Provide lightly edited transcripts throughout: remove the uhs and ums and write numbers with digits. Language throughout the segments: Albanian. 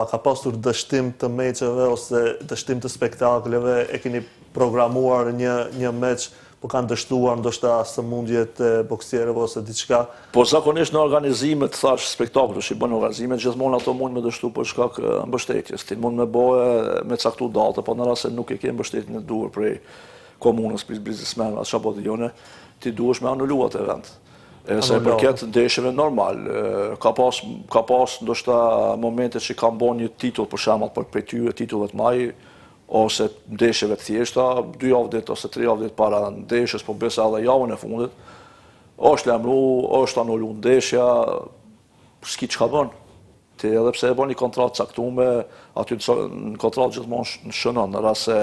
Ka pasur dështim të meqeve ose dështim të spektakleve, e keni programuar një meq, po kanë dështuar ndoshta sëmundjet e boksierëve ose diçka? Po zakonisht në organizimet, thash spektakle, që i bën organizimet, gjithmonë ato mund me dështu për shkak mbështetjes. Ti mund me bëhe me caktu date, po në rast se nuk e ke mbështetjen e duhur prej komunës, prej biznesmenëve, apo dëgjone, ti duhesh me anulua atë event. Se përket ndeshjeve normal, ka pas ndoshta momente që kam bën një titull për shembull për tyre titullet maj ose ndeshjeve të thjeshta, 2 javë ditë ose 3 javë ditë para ndeshjes, po besa edhe javën e fundit, është lajmëru, është anulu ndeshja, s'ki çka bën. Ti edhe pse e bën një kontratë caktuar, aty në kontratë gjithmonë shënon, në rast se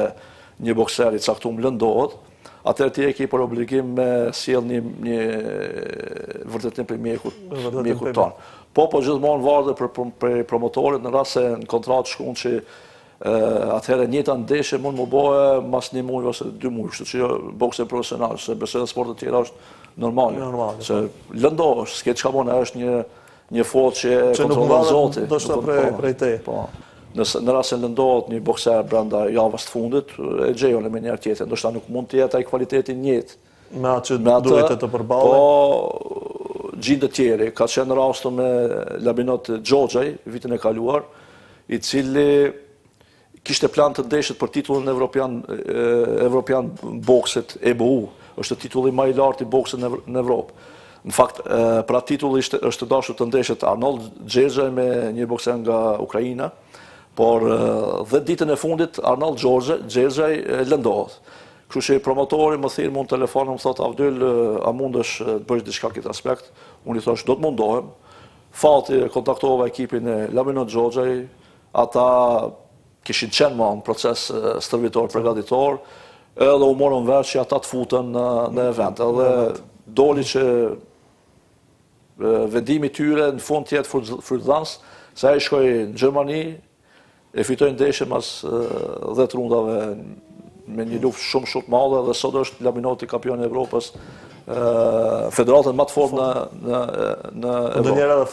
një bokser i caktuar lëndohet, atëherë ti e ke për obligim me sjell një vërtetim për mjekut tonë. Po gjithmonë varet për promotorit, në rast se në kontratë shkon që atëherë njëta ndeshje mund më bëhe mas 1 muaj ose 2 muaj, kështu që bokse profesional, se besoj edhe sportet tjera është normale. Se lëndohesh, s'ke çka bën, është një fatë që kontrollon Zoti. Ndoshta prej teje. Në rast se lëndohet një bokser brenda javës të fundit, e gjejon me njëherë tjetër, ndoshta nuk mund të jetë ai kvaliteti i njëjtë. Me atë që duhet të përballej. Po gjindë tjerë, ka qenë rastu me Labinot Xhoxhaj vitin e kaluar, i cili kishte plan të ndeshjet për titullin evropian boksit EBU, është titulli më i lartë i boksit në Evropë. Në fakt, pra titulli është dashur të ndeshjet Arnold Xhoxhaj me një bokser nga Ukraina, por 10 ditën e fundit Arnold Xhoxhaj lëndohet. Kështu që promotori më thirr mund telefonin, më thotë Avdyl, a mundesh të bësh diçka këtë aspekt? Unë i thash do të mundohem. Fati kontaktova ekipin e Labinot Xhoxhaj, ata kishin qenë në proces stërvitor përgatitor, edhe u morën vesh që ata të futen në event. Edhe doli që vendimi tyre në fund të jetë frydhans, se ai shkoi në Gjermani, e fitoi ndeshjen mas 10 rundave me një luftë shumë të madhe dhe sot është Labinoti kampion i Evropës, federatën më të fortë në Evropë. Ndonjëherë edhe